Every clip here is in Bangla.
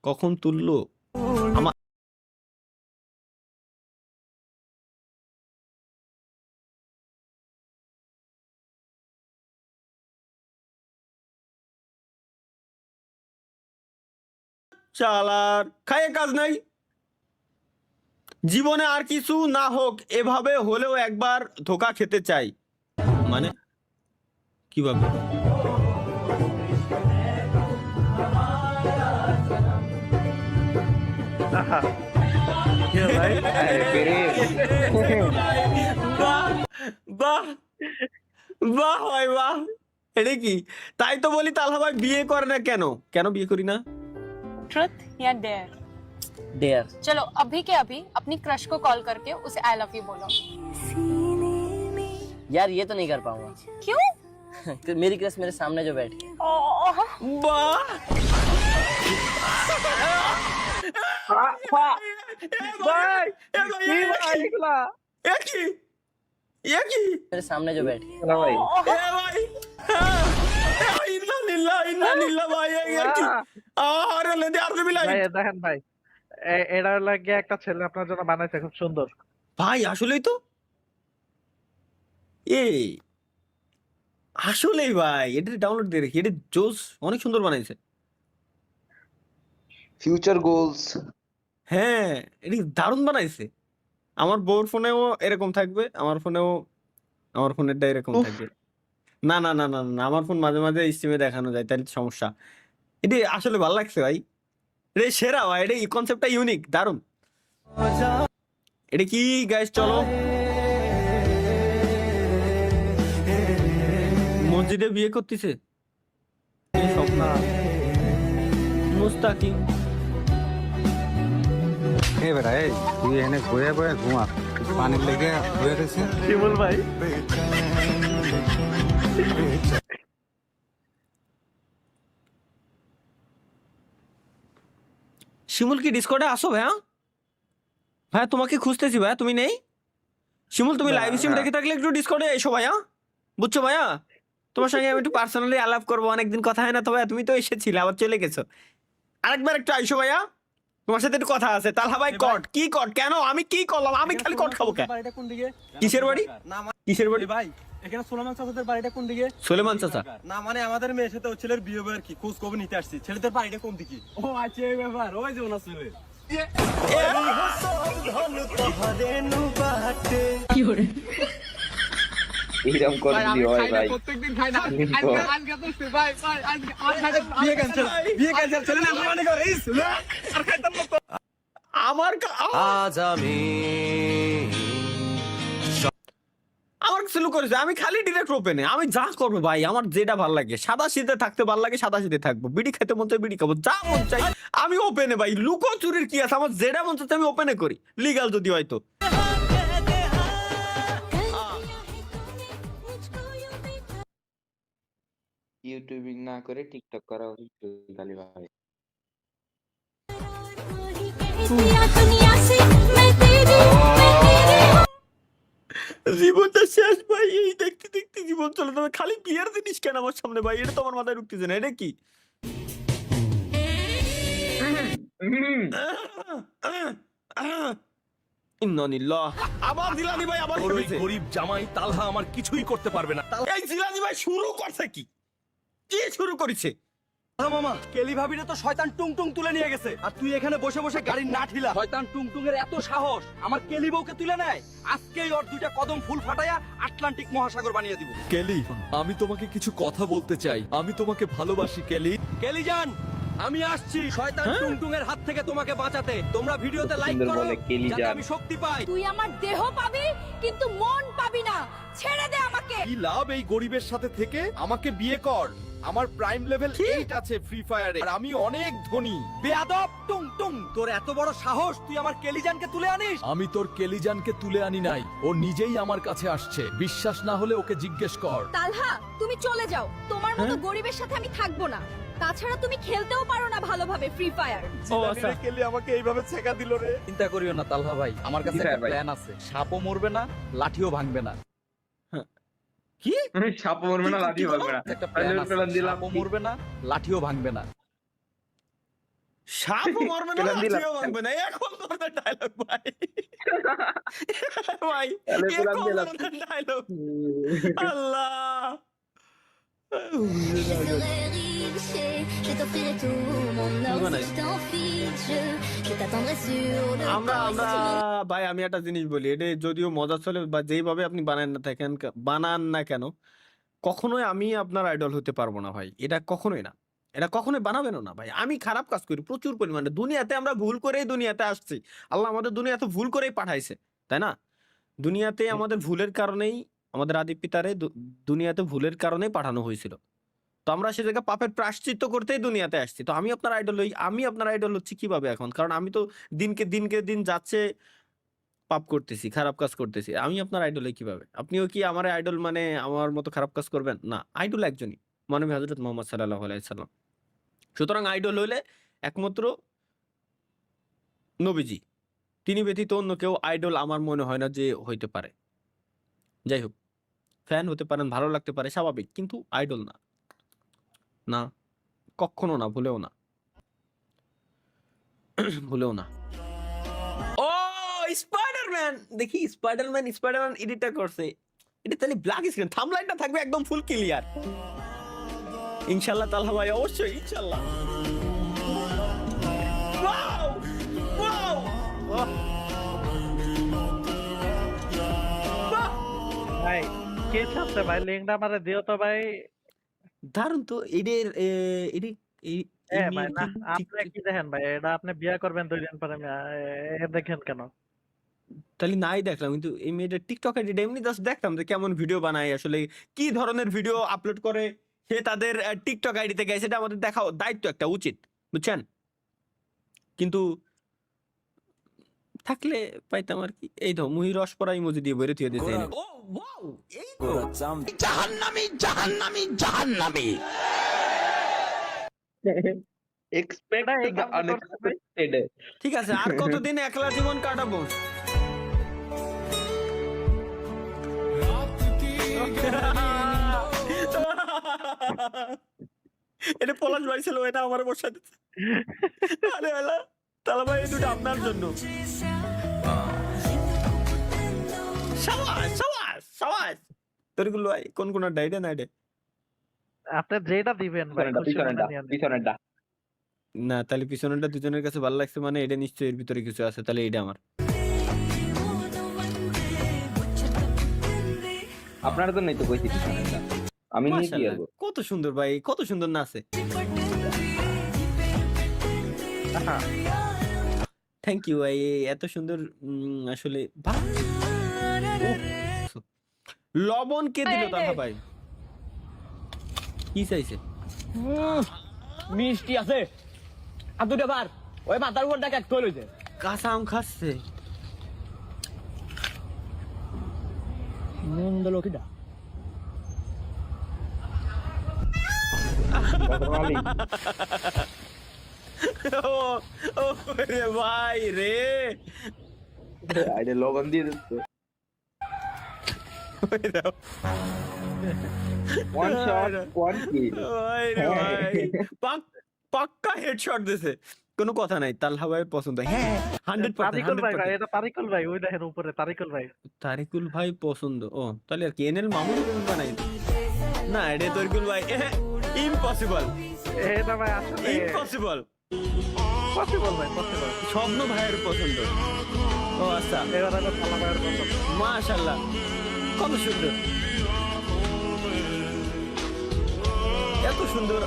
কখন তুললো আমার চালার খায়ে কাজ নাই। জীবনে আর কিছু না হোক এভাবে হলেও একবার ধোকা খেতে চাই। মানে কিভাবে? ভাই বাহ বাহ বাহ ভাই বাহ। এটা কি? তাই তো বলি তালহা ভাই বিয়ে করে না কেন? কেন বিয়ে করি না? ट्रुथ या डेयर? डेयर। चलो अभी के अभी अपनी क्रश को कॉल करके उसे आई लव यू बोलो। यार ये तो नहीं कर पाऊंगा। क्यों? मेरी क्रश मेरे सामने जो बैठी है। বাহ भाई একই একই मेरे सामने जो बैठी है। ভাই ইন্না লিল্লাহ ভাই একই আর লেদে আর বিলাই ভাই দেখেন ভাই এটা লাগে একটা ছেলে আপনার জন্য বানাইছে খুব সুন্দর। ভাই আসলেই তো এই আসলেই ভাই এটা ডাউনলোড দিয়ে রেখি। এটা জোস অনেক সুন্দর বানাইছে। Future goals. হ্যাঁ এটা দারুণ বানাইছে। আমার বউর ফোনেও এরকম থাকবে, আমার ফোনেও আমার ফোনেরটা এরকম থাকবে। না না না না না আমার ফোন মাঝে মাঝে স্ট্রিমে দেখানো যায়, তাহলে সমস্যা। এটা আসলে ভালো লাগছে ভাই, এটা সেরা ভাই, এটা এই কনসেপ্টটা ইউনিক, দারুণ। এটা কি গাইস? চলো মসজিদে বিয়ে করতেছে স্বপ্ন মুস্তাকিম। এ বেটা এই তুই এখানে বয়ে বয়ে ঘুমা, পানির লেগে বয়ে রয়েছে। শিমুল ভাই শিমুল কি ডিসকর্ডে আসো ভাইয়া? ভাইয়া তোমাকে খুঁজতেছি ভাইয়া, তুমি নেই? শিমুল তুমি লাইভ স্ট্রিম দেখে থাকলে একটু ডিসকর্ডে এসো ভাইয়া, বুঝছো ভাইয়া? তোমার সঙ্গে আমি একটু পার্সোনালি আলাপ করবো, অনেকদিন কথা হয় না তো ভাইয়া। তুমি তো এসেছিলে আবার চলে গেছো, আরেকবার একটু আইসো ভাইয়া, তোমার সাথে একটু কথা আছে। তালহা ভাই কট কি কট? কেন আমি কি করলাম? আমি খালি কট খাবো কেন? বাড়িটা কোন দিকে? কিসের বাড়ি? কিসের বাড়ি ভাই এখানে সোলেমান চাচাদের বাড়িটা কোন দিকে? সোলেমান চাচা? না মানে আমাদের মেয়ের সাথে ওই ছেলের বিয়ে হবে আর কি, খোঁজ খবর নিতে আসছি। ছেলেদের বাড়িটা কোন দিকে? ও আচ্ছা এই ব্যাপার, ওই যে ওনার ছেলে। এইরকম করে যদি হয় ভাই। প্রত্যেকদিন খাই না। আজকে তো ভাই বিয়ে ক্যান্সেল, বিয়ে ক্যান্সেল। ছেলে না মানে করে এই ছেলে আর খাইতাম না তো। আমার আমার স্লো করেছে, আমি খালি ডিরেক্ট ওপেনে আমি যা করবো ভাই, আমার যেটা ভালো লাগে, সাদা শীতে থাকতে ভালো লাগে, সাদা শীতে থাকবো, বিড়ি খেতে মন চাই বিড়ি খাবো, যা মন চাই আমি ওপেনে ভাই। লুকো চুরির কি আছে? আমার যেটা মন চাচ্ছে আমি ওপেনে করি, লিগাল যদি হয়তো। ইউটিউবিং না করে টিকটক করা উচিত গালি ভাই। জীবনটা শেষ ভাই, এই দেখতে দেখতে জীবন চলে যাবে। খালি বিয়ের জিনিস কেন আমার সামনে ভাই? এটা তো আমার মাথায় ঢুকতেছে না। এটা কি? ইন্নালিল্লাহ। আবার জিলানি ভাই আবার করেছে। গরিব জামাই তালহা আমার কিছুই করতে পারবে না। এই জিলানি ভাই শুরু করছে কি? কি শুরু করেছে? মামা কেলি ভাবিরে তো শয়তান টুংটুং তুলে নিয়ে গেছে, আর তুই এখানে বসে বসে গাড়ির না ঠিলা। শয়তান টুংটুং এর এত সাহস আমার কেলি বউকে তুলে নেয়। আজকেই ওর দুইটা কদম ফুল ফাটায়া আটলান্টিক মহাসাগর বানিয়ে দিব। কেলি, আমি তোমাকে কিছু কথা বলতে চাই। আমি তোমাকে ভালোবাসি কেলি। কেলি জান আমি আসছি শয়তান টুংটুং এর হাত থেকে তোমাকে বাঁচাতে। তোমরা ভিডিওতে লাইক সুন্দর করো বলে কেলি যাতে জান। আমি শক্তি পাই। তুই আমার দেহ পাবি কিন্তু মন পাবি না, ছেড়ে দে আমাকে। কি লাভ এই গরিবের সাথে থেকে? আমাকে বিয়ে কর। আমার প্রাইম লেভেল 8 আছে ফ্রি ফায়ারে, আর আমি অনেক ধনী। বেয়াদব টুংটুং, তোর এত বড় সাহস তুই আমার কেলিজানকে তুলে আনিস? আমি তোর কেলিজানকে তুলে আনি নাই, ও নিজেই আমার কাছে আসছে। বিশ্বাস না হলে ওকে জিজ্ঞেস কর। তালহা তুমি চলে যাও, তোমার মতো গরিবের সাথে আমি থাকবো না। তাছাড়া তুমি খেলতেও পারো না ভালোভাবে ফ্রি ফায়ার। ও আচ্ছা। কেলি আমাকে এইভাবে ছেকা দিল রে। চিন্তা করিও না তালহা ভাই, আমার কাছে একটা প্ল্যান আছে। সাপও মরবে না, লাঠিও ভাঙবে না। কি? সাপ মরবে না, লাঠি ভাঙবে না। একটা প্ল্যান আছে, সাপও মরবে না, লাঠিও ভাঙবে না। সাপও মরবে না, পেলাম দিলাম। লাঠিও ভাঙবে না, এখন ধরনের ডায়লগ ভাই। ভাই তাহলে পেলাম এখন দিলাম। ধরনের ডায়লগ, আল্লাহ। আমরা আমরা ভাই আমি একটা জিনিস বলি, এটা যদিও মজা চলে বা যেইভাবে আপনি বানান না কেন, কখনোই আমি আপনার আইডল হতে পারবো না ভাই, এটা কখনোই না, এটা কখনোই বানাবেনও না ভাই। আমি খারাপ কাজ করি প্রচুর পরিমাণে, দুনিয়াতে আমরা ভুল করেই দুনিয়াতে আসছি, আল্লাহ আমাদের দুনিয়াতে ভুল করেই পাঠাইছে, তাই না? দুনিয়াতে আমাদের ভুলের কারণেই, আমাদের আদি পিতারে দুনিয়াতে ভুলের কারণেই পাঠানো হয়েছিল, তো আমরা সে জায়গায় পাপের প্রায়শ্চিত্ত করতেই দুনিয়াতে আসছি। তো আমি আপনার আইডল হচ্ছি কিভাবে এখন? কারণ আমি তো দিনকে দিন যাচ্ছে পাপ করতেছি, খারাপ কাজ করতেছি, আমি আপনার আইডল কিভাবে? আপনিও কি আমার আইডল মানে আমার মতো খারাপ কাজ করবেন? না, আইডল একজনই, মানবী হযরত মুহাম্মদ সাল্লাল্লাহু আলাইহি সাল্লাম। সুতরাং আইডল হইলে একমাত্র নবীজি, তিনি ব্যতীত অন্য কেউ আইডল আমার মনে হয় না যে হইতে পারে। যাই হোক, ফ্যান হতে পারেন, ভালো লাগতে পারে, স্বাভাবিক, কিন্তু আইডল না, না কখনো না, ভুলেও না, ভুলেও না। ও স্পাইডারম্যান, দেখি স্পাইডারম্যান এডিটটা করছে, এটা তাহলে ব্ল্যাক স্ক্রিন, থাম্বলাইনটা থাকবে একদম ফুল ক্লিয়ার, ইনশাআল্লাহ তাআলা ভাই, অবশ্যই ইনশাআল্লাহ। ওয়াও ওয়াও, ভাই কে ছাড়ছে ভাই? লিঙ্কটা আমারে দিও তো ভাই। দারুন তো, এদের ভাই না, আপনি কি দেখেন ভাই? এটা আপনি বিয়ে করবেন 2 দিন পরে, দেখেন কেন? তাহলে নাই দেখলাম, কিন্তু এই মেয়েটা টিকটক আইডি এমনি জাস্ট দেখতাম যে কেমন ভিডিও বানায়, আসলে কি ধরনের ভিডিও আপলোড করে সে তাদের টিকটক আইডিতে গেছে, সেটা আমাদের দেখা দায়িত্ব একটা, উচিত, বুঝছেন? কিন্তু থাকলে পাইতাম আর কি। এই তো মুহি রস পরা ইমোজি দিয়ে বের থিয়ে দিয়েছে। ও ওয়াও, এই তো জাহান্নামী। Expect এটা এই the কামটা করছে ভাই? unexpected. ঠিক আছে, আর কতদিন একলা জীবন কাটাবো? এটা পলাশ ভাই ছিল, এটা আমার বসা দিচ্ছে। আরে আল্লাহ, তাহলে ভাই এই দুটো আপনার জন্য। সাবাস সাবাস সাবাস। তোরগুলো ভাই কোন কোন ডাইডে নাইডে? আপনি যেটা দিবেন ভাই, খুশি মনে নিয়ে নেন। পিছনেরটা। না, তাহলে পিছনেরটা দুজনের কাছে ভালো লাগছে মানে এটা নিশ্চয়ই এর ভিতরে কিছু আছে, তাহলে এটা আমার। আপনারা তো নাই তো কইছি পিছনেরটা। আমি নিয়ে কি মাশাআল্লাহ, করব? কত সুন্দর ভাই, কত সুন্দর নাচে। আহা, থ্যাংক ইউ ভাই, এত সুন্দর আসলে বাহ। উফ, লবণ কে দিল তাহা ভাই? কি চাইছে? মিষ্টি আছে আর দুটো বার ওই মাথার উপর ডাক একটু লইছে। কাঁচা আম খাচ্ছে। নন্দ লোকিটা গতকালই ও ও রে ভাই রে, আইডে লবণ দিয়ে দিচ্ছে। ওই দাও। One shot, one kill. ভাই রে ভাই, পাক্কা হেডশট দিছে, কোনো কথা নাই। তালহা ভাইয়ের পছন্দ, হ্যাঁ 100%। তারিকুল ভাই, ভাই এটা তারিকুল ভাই, ওই দেখেন উপরে তারিকুল ভাই। তারিকুল ভাই পছন্দ, ও তাহলে আর কি এনএল মামুন বানাই না, এটা তারিকুল ভাই ইম্পসিবল, এটা ভাই আসলে ইম্পসিবল। পসিবল ভাই, পসিবল। স্বপ্ন ভাইয়ের পছন্দ, ও আচ্ছা, এবার হলো খালা ভাইয়ের পছন্দ। মাশাআল্লাহ, কত সুন্দর, এত সুন্দর।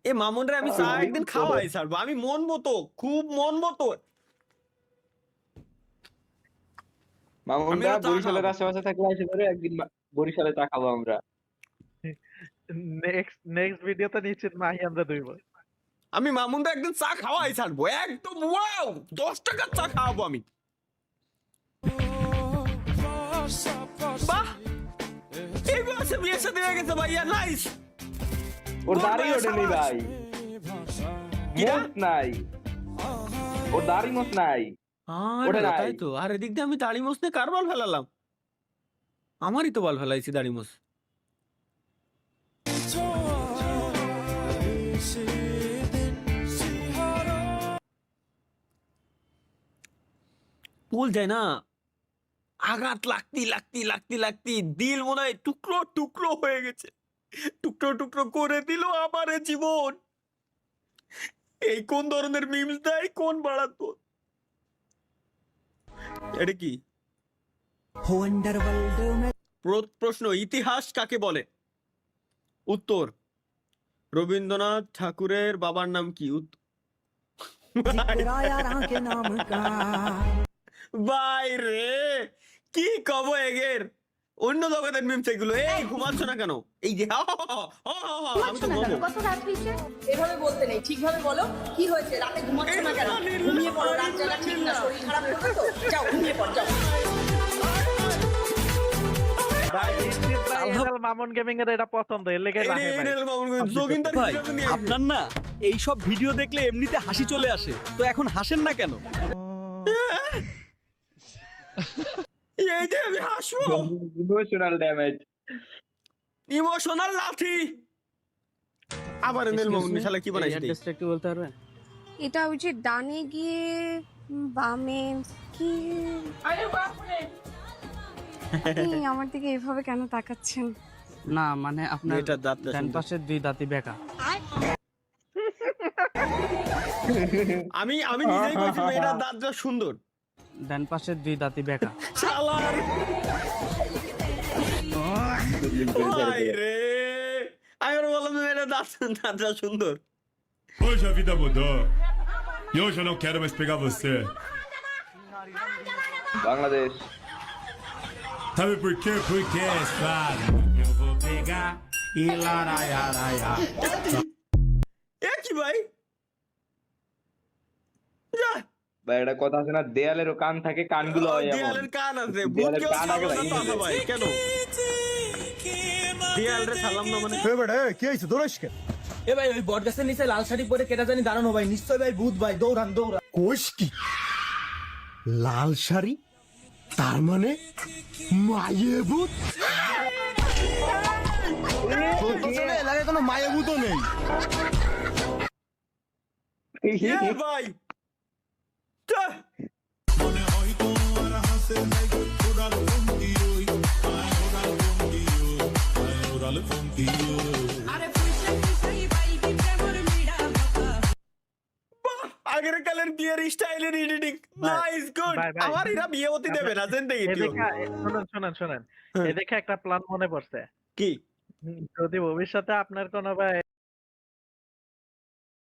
এ মামুনরে আমি চা একদিন খাওয়াই ছাড়বো, আমি মন মতো, খুব মন মতো। মামুনটা আমিও চা বরিশালের খাবো। আশেপাশে থাকলে আসে ধরে একদিন বরিশালে চা খাবো আমরা। নেক্সট ভিডিওতে নিশ্চিত মাহি আমরা দইব। আমি মামুনটা একদিন চা খাওয়াই ছাড়বো, একদম ওয়াও, 10 টাকার চা খাওয়াবো আমি। বাহ, এই বয়সে বিয়ে শাদী হয়ে গেছে ভাইয়া, নাইস। ওর Good দাড়ি boy, ওঠেনি সাবাস। ভাই, কিরা? মোট নাই, ওর দাড়ি মোট নাই। ওটা নাই। তাই তো, আর এদিক দিয়ে আমি দাড়ি মোছ নিয়ে কার বাল ফেলালাম? আমারই তো বাল ফেলাইছি দাড়ি মোছ। বল যায় না, আঘাত লাগতি দিল মনে হয় টুকরো টুকরো হয়ে গেছে, টুকরো টুকরো করে দিল আমার এ জীবন। এই কোন ধরনের মিমস দেয়, কোন বাড়াতো? এটা কি প্রশ্ন, ইতিহাস কাকে বলে? উত্তর, রবীন্দ্রনাথ ঠাকুরের বাবার নাম কি? ভাই রে, কি কব এগের, অন্য জগতের মিমস এগুলো। এই ঘুমাচ্ছ না কেন? এই যে আমি তো ঘুমো। কত রাত হয়েছে? এভাবে বলতে নেই, ঠিকভাবে বলো। কি হয়েছে? রাতে ঘুমাচ্ছ না কেন? ঘুমিয়ে পড়ো, রাত জাগা ঠিক না, শরীর খারাপ করবে তো। যাও ঘুমিয়ে পড়, যাও। ভাই নিশ্চিত ভাই এনাল মামুন গেমিং এর এটা পছন্দ, এর লেগে রাখে ভাই। ভাই আপনার না এই সব ভিডিও দেখলে এমনিতে হাসি চলে আসে, তো এখন হাসেন না কেন? এই যে আমি হাসবো, ইমোশনাল ড্যামেজ। ইমোশনাল লাঠি। আবার এমএল মামুন শালা কি বানাইছিস? একটু বলতে পারবেন? এটা ওই যে ডানে গিয়ে বামে কি আপনি আমার দিকে এভাবে কেন তাকাচ্ছেন? না মানে আপনার এটা দাঁতটা ডান সুন্দর। পাশের দুই দাঁতই বেঁকা। আমি নিজেই কইছি মেয়েটার দাঁতটা সুন্দর। ডান পাশের দুই দাঁতই বেঁকা। শালার ভাই রে, আমি আর বললাম মেয়েটার দাঁতটা সুন্দর। Hoje a vida mudou. E hoje eu não quero mais pegar você. Bangladesh. Sabe por quê? Porque é claro. Eu vou pegar e laraiaraia. এ কি ভাই? যা, ভাই এটা কথা আছে না, দেয়ালেরও কান থাকে, কানগুলো হয় এমন। দেয়ালের কান আছে, দেয়ালের বুকেও কান কি আগে অবস্থা ভাই। পাবে ভাই? কেন দেয়ালরে সালাম না মানে? এ ভাই ওই বট গাছের নিচে লাল শাড়ি পরে কেটা জানি দাঁড়ানো ভাই, নিশ্চয় ভাই ভূত ভাই, দৌড়ান দৌড়ান। কোষ কি লাল শাড়ি, তার মানে মায়ে ভূত? এলাকায় কোনো মায়ে ভূতও নেই। এ ভাই, যা। বাহ, আগের কালের বিয়ের স্টাইলের এডিটিং, নাইস, গুড। ভাই, ভাই। আমার এরা বিয়ে হতে দেবে না, জানতে কি? শুনেন হ্যাঁ। এ দেখে একটা প্ল্যান মনে পড়ছে। কি? যদি ভবিষ্যতে আপনার কোনো ভাই